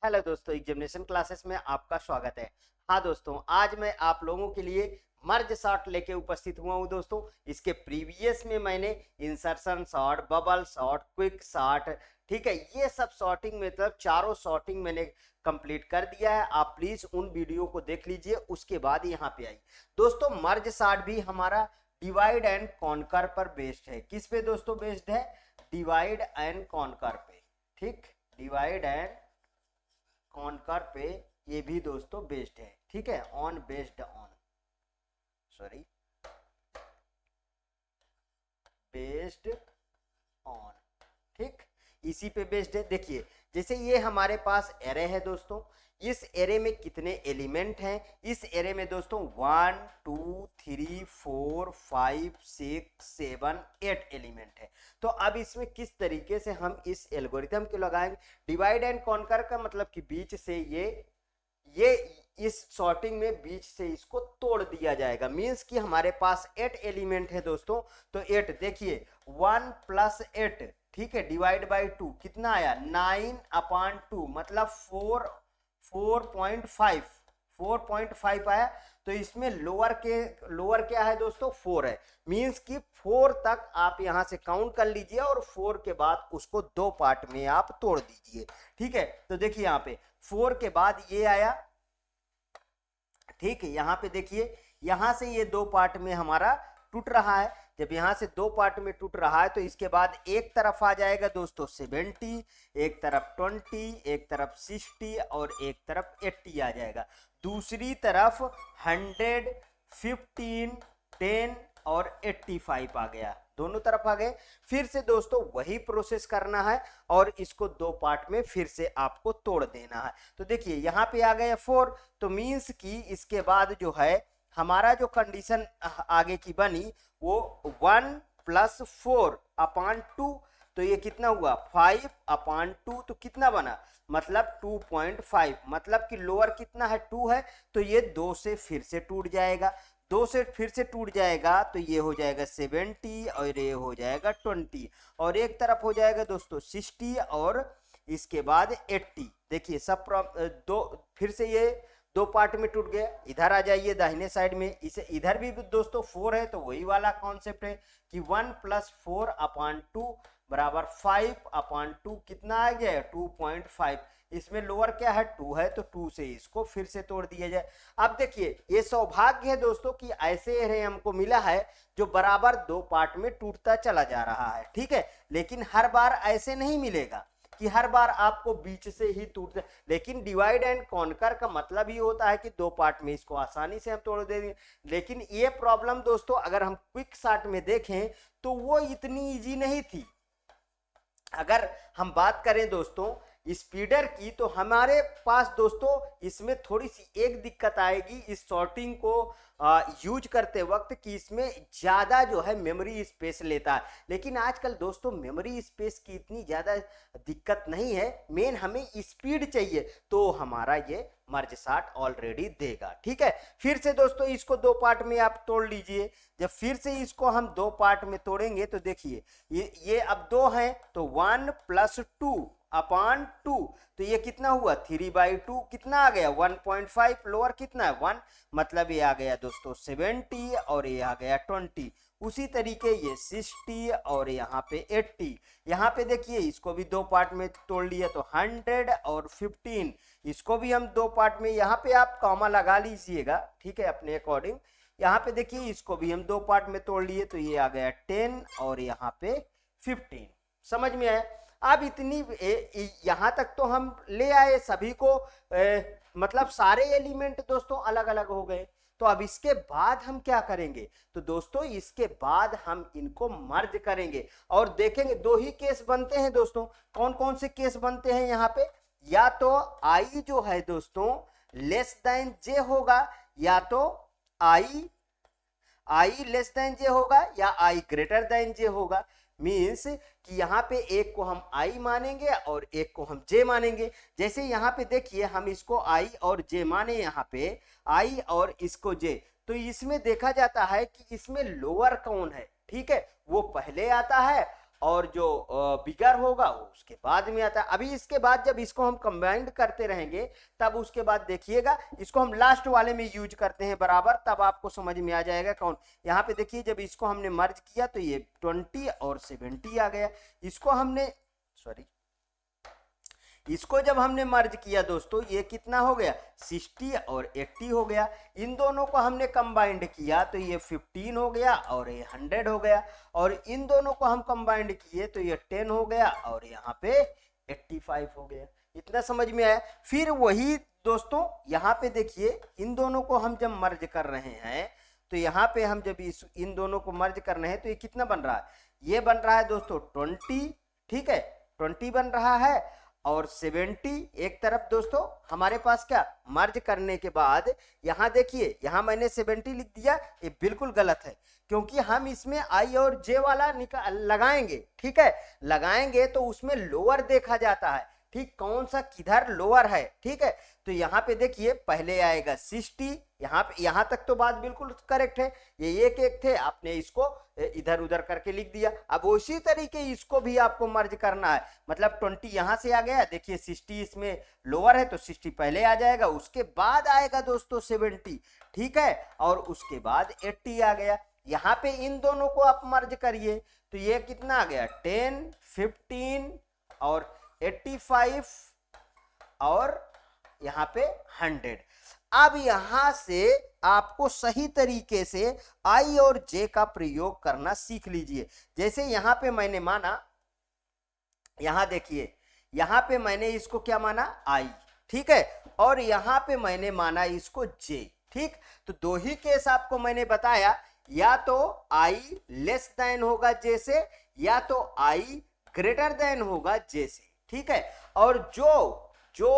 Hello दोस्तों, examination classes में आपका स्वागत है। हाँ दोस्तों, आज मैं आप लोगों के लिए मर्ज शॉट लेके उपस्थित हुआ हूँ दोस्तों। इसके प्रीवियस में मैंने insertion shot, bubble shot, quick shot, ठीक है, ये सब शॉटिंग मतलब चारों शॉटिंग मैंने कंप्लीट कर दिया है। आप प्लीज उन वीडियो को देख लीजिए, उसके बाद यहाँ पे आई दोस्तों। मर्ज शॉट भी हमारा डिवाइड एंड कॉन्कर पर बेस्ड है। किस पे दोस्तों बेस्ड है? डिवाइड एंड कॉन्कर पे, ठीक, डिवाइड एंड कॉन्कर पे ये भी दोस्तों बेस्ड है, ठीक है, on based on, sorry, based on, ठीक, इसी पे बेस्ड है। देखिए जैसे ये हमारे पास एरे है दोस्तों, इस एरे में कितने एलिमेंट हैं? इस एरे में दोस्तों 1 2 3 4 5 6 7 8 एलिमेंट है। तो अब इसमें किस तरीके से हम इस एल्गोरिथम को लगाएंगे? डिवाइड एंड कॉन्कर का मतलब कि बीच से ये इस सॉर्टिंग में बीच से इसको तोड़ दिया जाएगा। मींस कि हमारे पास 8 एलिमेंट है दोस्तों, तो 8 देखिए 1 + 8, ठीक है, डिवाइड बाई 2 कितना आया? 9/2 मतलब 4.5 आया। तो इसमें लोअर क्या है दोस्तों? 4 है। मींस कि 4 तक आप यहां से काउंट कर लीजिए और 4 के बाद उसको 2 पार्ट में आप तोड़ दीजिए, ठीक है। तो देखिए यहाँ पे 4 के बाद ये आया, ठीक है, यहाँ पे देखिए यहां से ये 2 पार्ट में हमारा टूट रहा है। जब यहां से 2 पार्ट में टूट रहा है तो इसके बाद एक तरफ आ जाएगा दोस्तों 70, एक तरफ 20, एक तरफ 60 और एक तरफ 80 आ जाएगा। दूसरी तरफ 100, 15, 10 और 85 आ गया, दोनों तरफ आ गए। फिर से दोस्तों वही प्रोसेस करना है और इसको 2 पार्ट में फिर से आपको तोड़ देना है। तो देखिए यहाँ पे आ गया 4, तो मीन्स कि इसके बाद जो है हमारा जो कंडीशन आगे की बनी वो 1 + 4/2, तो ये कितना हुआ? 5/2, तो कितना बना? मतलब 2.5, मतलब कि लोअर कितना है? 2 है, तो ये 2 से फिर से टूट जाएगा। 2 से फिर से टूट जाएगा तो ये हो जाएगा 70 और ये हो जाएगा 20 और एक तरफ हो जाएगा दोस्तों 60 और इसके बाद 80। देखिए सब दो फिर से ये 2 पार्ट में टूट गया। इधर आ जाइए दाहिने साइड में, इसे इधर भी दोस्तों 4 है, तो वही वाला कॉन्सेप्ट है कि 1 + 4/2 बराबर 5/2, कितना आ गया? 2.5। इसमें लोअर क्या है? 2 है, तो 2 से इसको फिर से तोड़ दिया जाए। अब देखिए ये सौभाग्य है दोस्तों कि ऐसे एरे हमको मिला है जो बराबर 2 पार्ट में टूटता चला जा रहा है, ठीक है। लेकिन हर बार ऐसे नहीं मिलेगा कि हर बार आपको बीच से ही टूट, लेकिन डिवाइड एंड कॉन्कर का मतलब ही होता है कि 2 पार्ट में इसको आसानी से हम तोड़ देंगे। लेकिन ये प्रॉब्लम दोस्तों अगर हम क्विक शॉट में देखें तो वो इतनी इजी नहीं थी। अगर हम बात करें दोस्तों स्पीडर की, तो हमारे पास दोस्तों इसमें थोड़ी सी एक दिक्कत आएगी इस सॉर्टिंग को यूज करते वक्त कि इसमें ज़्यादा जो है मेमोरी स्पेस लेता है। लेकिन आजकल दोस्तों मेमोरी स्पेस की इतनी ज़्यादा दिक्कत नहीं है, मेन हमें स्पीड चाहिए, तो हमारा ये मर्ज शॉट ऑलरेडी देगा, ठीक है। फिर से दोस्तों इसको 2 पार्ट में आप तोड़ लीजिए। जब फिर से इसको हम 2 पार्ट में तोड़ेंगे तो देखिए ये अब 2 हैं, तो 1 + 2/2, तो ये कितना हुआ? 3/2, कितना आ गया? 1.5, लोअर कितना है? 1, मतलब ये आ गया दोस्तों 70 और ये आ गया 20। उसी तरीके ये 60 और यहाँ पे 80। यहाँ पे देखिए इसको भी 2 पार्ट में तोड़ लिया, तो 100 और 15, इसको भी हम 2 पार्ट में, यहाँ पे आप कॉमा लगा लीजिएगा, ठीक है, अपने अकॉर्डिंग। यहाँ पे देखिए इसको भी हम 2 पार्ट में तोड़ लिए, तो ये आ गया 10 और यहाँ पे 15। समझ में आया? अब इतनी यहां तक तो हम ले आए सभी को, मतलब सारे एलिमेंट दोस्तों अलग अलग हो गए। तो अब इसके बाद हम क्या करेंगे? तो दोस्तों इसके बाद हम इनको मर्ज करेंगे और देखेंगे 2 ही केस बनते हैं दोस्तों। कौन कौन से केस बनते हैं यहाँ पे? या तो आई जो है दोस्तों j होगा, या तो आई j होगा, या आई j होगा। मीन्स कि यहाँ पे एक को हम आई मानेंगे और एक को हम जे मानेंगे। जैसे यहाँ पे देखिए हम इसको आई और जे माने, यहाँ पे आई और इसको जे, तो इसमें देखा जाता है कि इसमें लोअर कौन है, ठीक है, वो पहले आता है और जो बिगर होगा वो उसके बाद में आता है। अभी इसके बाद जब इसको हम कंबाइंड करते रहेंगे तब उसके बाद देखिएगा, इसको हम लास्ट वाले में यूज करते हैं बराबर, तब आपको समझ में आ जाएगा कौन। यहाँ पे देखिए जब इसको हमने मर्ज किया तो ये 20 और 70 आ गया। इसको हमने इसको जब हमने मर्ज किया दोस्तों, ये कितना हो गया 60 और 80 हो गया। इन दोनों को हमने कंबाइंड किया तो ये 15 हो गया और ये 100 हो गया, और इन दोनों को हम कंबाइंड किए तो ये 10 हो गया और यहाँ पे 85 हो गया। इतना समझ में आया। फिर वही दोस्तों यहाँ पे देखिए, इन दोनों को हम जब मर्ज कर रहे हैं तो यहाँ पे हम जब इन दोनों को मर्ज कर रहे हैं तो ये कितना बन रहा है, ये बन रहा है दोस्तों 20, ठीक है 20 बन रहा है, और 70 एक तरफ दोस्तों हमारे पास क्या मर्ज करने के बाद यहाँ देखिए, यहाँ मैंने 70 लिख दिया, ये बिल्कुल गलत है क्योंकि हम इसमें आई और जे वाला लगाएंगे, ठीक है, लगाएंगे तो उसमें लोअर देखा जाता है, ठीक, कौन सा किधर लोअर है, ठीक है। तो यहाँ पे देखिए पहले आएगा 60, यहाँ पे, यहाँ तक तो बात बिल्कुल करेक्ट है, ये एक एक थे, आपने इसको इधर उधर करके लिख दिया। अब उसी तरीके इसको भी आपको मर्ज करना है, मतलब 20 यहाँ से आ गया, देखिए 60 इसमें लोअर है तो 60 पहले आ जाएगा, उसके बाद आएगा दोस्तों 70, ठीक है, और उसके बाद 80 आ गया। यहाँ पे इन दोनों को आप मर्ज करिए तो ये कितना आ गया 10, 15 और 85 और यहाँ पे 100। अब यहां से आपको सही तरीके से आई और जे का प्रयोग करना सीख लीजिए। जैसे यहां पे मैंने माना, यहां देखिए, यहां पे मैंने इसको क्या माना आई, ठीक है, और यहां पे मैंने माना इसको जे, ठीक। तो दो ही केस आपको मैंने बताया, या तो आई लेस देन होगा जे से, या तो आई ग्रेटर देन होगा जे से, ठीक है। और जो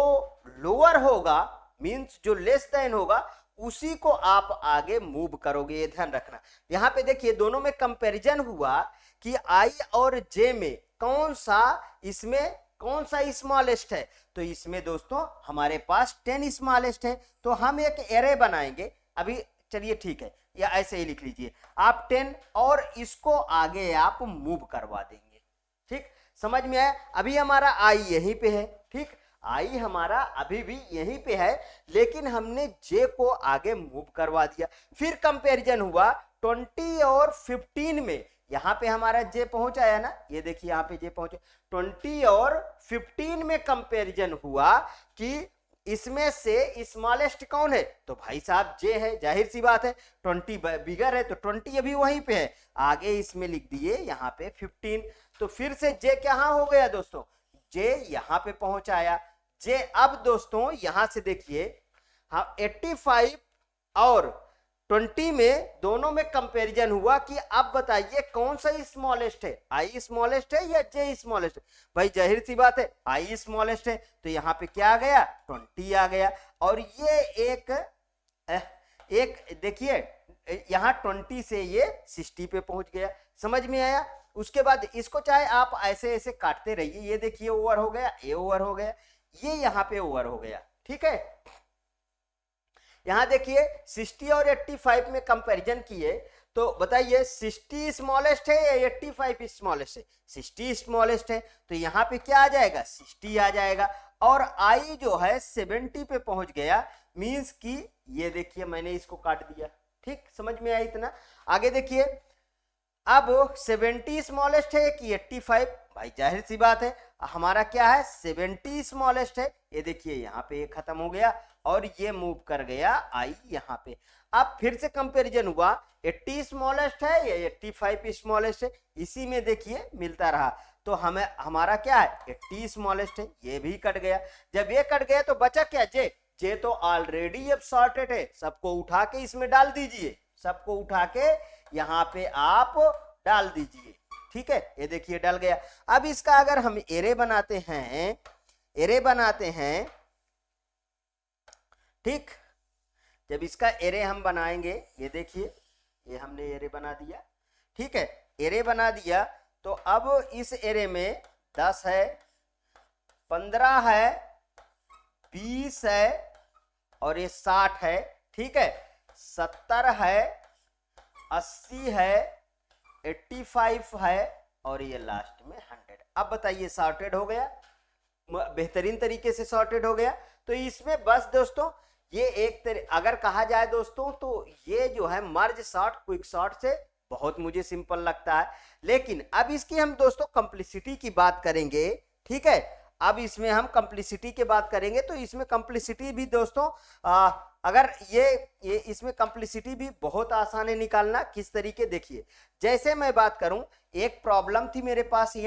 लोअर होगा मींस जो लेस देन होगा उसी को आप आगे मूव करोगे, ये ध्यान रखना। यहां पे देखिए दोनों में कंपैरिजन हुआ कि आई और जे में कौन सा स्मॉलेस्ट है, तो इसमें दोस्तों हमारे पास 10 स्मॉलेस्ट है, तो हम एक एरे बनाएंगे अभी, चलिए ठीक है, या ऐसे ही लिख लीजिए आप 10 और इसको आगे आप मूव करवा देंगे, ठीक, समझ में आया। अभी हमारा आई यहीं पे है, ठीक, आई हमारा अभी भी यहीं पे है, लेकिन हमने जे को आगे मूव करवा दिया। फिर कंपैरिजन हुआ 20 और 15 में, यहां पे हमारा जे पहुंच आया ना, ये देखिए यहां पे जे पहुंचे, 20 और 15 में कंपैरिजन हुआ कि इसमें से स्मॉलेस्ट कौन है, तो भाई साहब जे है, जाहिर सी बात है, 20 बिगर है तो 20 अभी वहीं पे है, आगे इसमें लिख दिए यहाँ पे 15, तो फिर से जे कहाँ हो गया दोस्तों, जे यहाँ पे पहुंच आया। जे अब दोस्तों यहां से देखिए, हाँ 85 और 20 में दोनों में कंपैरिजन हुआ कि अब बताइए कौन सा स्मॉलेस्ट है, आई स्मॉलेस्ट है या जे स्मॉलेस्ट है, भाई जाहिर सी बात है आई स्मॉलेस्ट है, तो यहाँ पे क्या आ गया 20 आ गया, और ये एक देखिए यहाँ 20 से ये 60 पे पहुंच गया, समझ में आया। उसके बाद इसको चाहे आप ऐसे ऐसे काटते रहिए, ये देखिए ओवर हो गया, ये ओवर हो गया, ये यहाँ पे ओवर हो गया, ठीक है। यहां देखिए 60 और 85 में कंपैरिजन किए तो बताइए 60 स्मॉलेस्ट है या 85 स्मॉलेस्ट है, 60 स्मॉलेस्ट है, तो यहाँ पे क्या आ जाएगा 60 आ जाएगा, और आई जो है 70 पे पहुंच गया, मींस कि ये देखिए मैंने इसको काट दिया, ठीक, समझ में आया इतना। आगे देखिए अब 70 स्मॉलेस्ट है कि 85, भाई जाहिर सी बात है हमारा क्या है 70 स्मॉलेस्ट है, ये देखिए यहाँ पे ये खत्म हो गया और ये मूव कर गया आई यहाँ पे। अब फिर से कंपैरिजन हुआ 80 स्मॉलेस्ट है या 85 स्मॉलेस्ट है, इसी में देखिए मिलता रहा, तो हमें हमारा क्या है 80 स्मॉलेस्ट है, ये भी कट गया। जब ये कट गया तो बचा क्या जे तो ऑलरेडी अब सॉर्टेड है, सबको उठा के इसमें डाल दीजिए, सबको उठा के यहाँ पे आप डाल दीजिए, ठीक है, ये देखिए डल गया। अब इसका अगर हम एरे बनाते हैं, ठीक, जब इसका एरे हम बनाएंगे, ये देखिए ये हमने एरे बना दिया, ठीक है, एरे बना दिया, तो अब इस एरे में 10 है, 15 है, 20 है और ये 60 है, ठीक है, 70 है, 80 है, 85 है और ये लास्ट में 100। अब बताइए सॉर्टेड हो गया, बेहतरीन तरीके से सॉर्टेड हो गया। तो इसमें बस दोस्तों ये अगर कहा जाए दोस्तों तो ये जो है मर्ज सॉर्ट क्विक सॉर्ट से बहुत मुझे सिंपल लगता है। लेकिन अब इसकी हम दोस्तों कंप्लीसिटी की बात करेंगे, ठीक है। अब इसमें हम कंप्लीसिटी की बात करेंगे तो इसमें कंप्लीसिटी भी दोस्तों अगर ये इसमें कंप्लीसिटी भी बहुत आसान है निकालना। किस तरीके, देखिए जैसे मैं बात करूं, एक प्रॉब्लम थी मेरे पास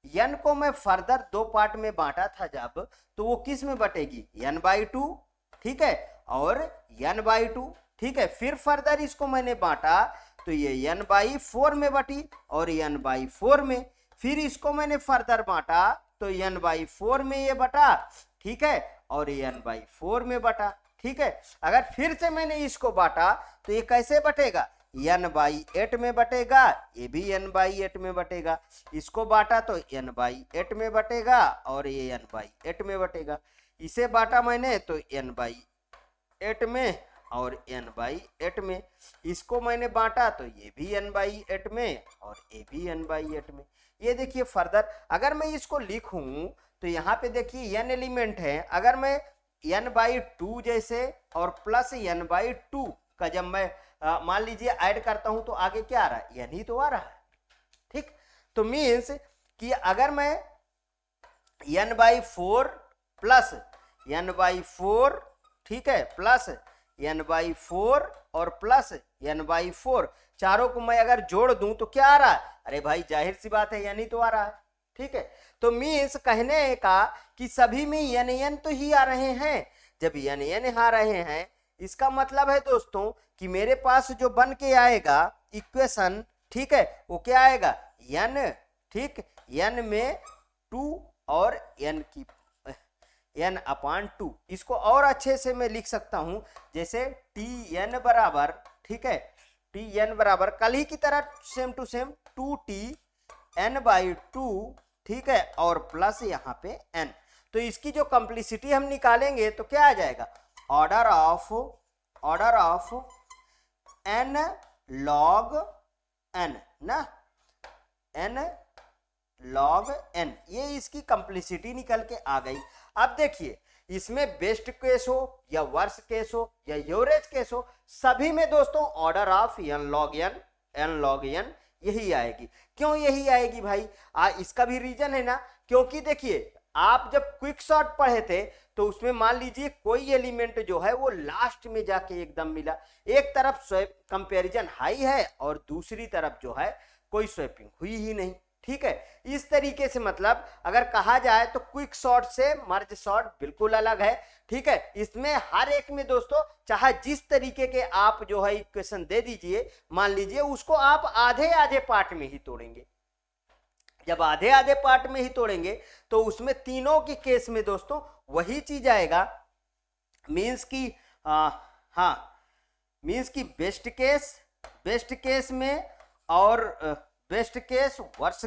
n को मैं फर्दर दो पार्ट में बांटा था जब, तो वो किस में बटेगी, n/2, ठीक है, और n/2, ठीक है। फिर फर्दर इसको मैंने बांटा तो ये n/4 में बटी और n/4 में, फिर इसको मैंने फर्दर बांटा तो n/4 में ये बटा, ठीक है, और n/4 में बटा, ठीक है। अगर फिर से मैंने इसको बांटा तो ये कैसे बटेगा, n/8 में बटेगा, ये भी n/8 में बटेगा। इसको बांटा तो n/8 में बटेगा और ये n/8 में बटेगा। इसे बांटा मैंने तो n/8 में और n/8 में। इसको मैंने बांटा तो ये भी n/8 में और ये भी n/8 में। ये देखिए फर्दर अगर मैं इसको लिखूं तो यहाँ पे देखिए n एलिमेंट है। अगर मैं n/2 जैसे और प्लस n/2 का जब मैं मान लीजिए ऐड करता हूं तो आगे क्या आ रहा है, n ही तो आ रहा है, ठीक। तो मीन्स कि अगर मैं n/4 प्लस n/4, ठीक है, प्लस n/4 और प्लस n/4 चारों को मैं अगर जोड़ दूं तो क्या आ रहा है, अरे भाई जाहिर सी बात है n ही तो आ रहा है, ठीक है। तो मीन्स कहने का कि सभी में n तो ही आ रहे हैं। जब n आ रहे हैं इसका मतलब है दोस्तों कि मेरे पास जो बन के आएगा इक्वेशन, ठीक है, वो क्या आएगा, n, ठीक, n में 2 और n/2। इसको और अच्छे से मैं लिख सकता हूं जैसे tn बराबर, ठीक है, tn बराबर कल ही की तरह same to same 2t n/2, ठीक है, और प्लस यहाँ पे n। तो इसकी जो कंप्लीसिटी हम निकालेंगे तो क्या आ जाएगा, order of n log n ना, n log n, ये इसकी कंप्लीसिटी निकल के आ गई। अब देखिए इसमें बेस्ट केस हो या वर्स्ट केस हो या एवरेज केस हो, सभी में दोस्तों order of n log n यही आएगी। क्यों यही आएगी भाई, इसका भी रीजन है ना, क्योंकि देखिए आप जब क्विक सॉर्ट पढ़े थे तो उसमें मान लीजिए कोई एलिमेंट जो है वो लास्ट में जाके एकदम मिला, एक तरफ कंपैरिजन हाई है और दूसरी तरफ जो है कोई स्वैपिंग हुई ही नहीं, ठीक है। इस तरीके से मतलब अगर कहा जाए तो क्विक सॉर्ट से मर्ज सॉर्ट बिल्कुल अलग है, ठीक है। इसमें हर एक में दोस्तों चाहे जिस तरीके के आप जो है इक्वेशन दे दीजिए, मान लीजिए उसको आप आधे आधे पार्ट में ही तोड़ेंगे। जब आधे आधे पार्ट में ही तोड़ेंगे तो उसमें तीनों के केस में दोस्तों वही चीज आएगा, मीन्स की मीन्स की बेस्ट केस में और बेस्ट केस, वर्स्ट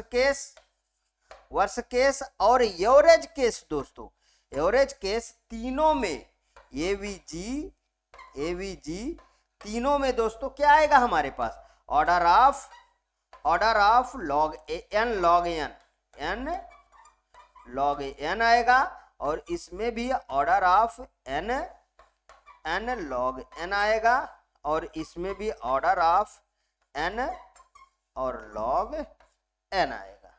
केस और एवरेज केस दोस्तों, एवरेज केस तीनों में एवीजी तीनों में दोस्तों क्या आएगा हमारे पास, ऑर्डर ऑफ log n आएगा और इसमें भी order of n log n आएगा और इसमें भी ऑर्डर ऑफ n और log n आएगा।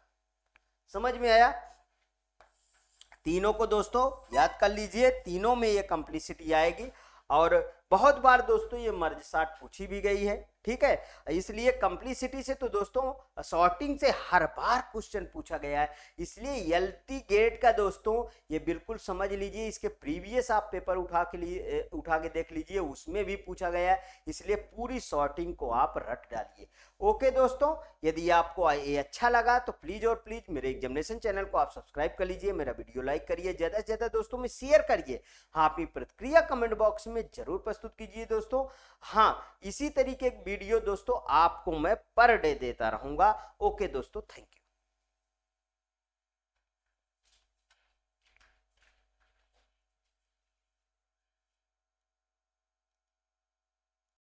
समझ में आया, तीनों को दोस्तों याद कर लीजिए, तीनों में ये कंप्लीसिटी आएगी। और बहुत बार दोस्तों ये मर्ज सॉर्ट पूछी भी गई है, ठीक है, इसलिए कंप्लीसिटी से तो दोस्तों सॉर्टिंग से हर बार क्वेश्चन पूछा गया है, इसलिए एलटी गेट का दोस्तों ये बिल्कुल समझ लीजिए। इसके प्रीवियस आप पेपर उठा के देख लीजिए, उसमें भी पूछा गया है, इसलिए पूरी सॉर्टिंग को आप रट डालिए। ओके दोस्तों, यदि आपको ये अच्छा लगा तो प्लीज और प्लीज मेरे एग्जामिनेशन चैनल को आप सब्सक्राइब कर लीजिए, मेरा वीडियो लाइक करिए, ज्यादा से ज्यादा दोस्तों में शेयर करिए। हाँ, अपनी प्रतिक्रिया कमेंट बॉक्स में जरूर प्रस्तुत कीजिए दोस्तों। हाँ, इसी तरीके की वीडियो दोस्तों आपको मैं पर डे देता रहूंगा। ओके दोस्तों, थैंक यू।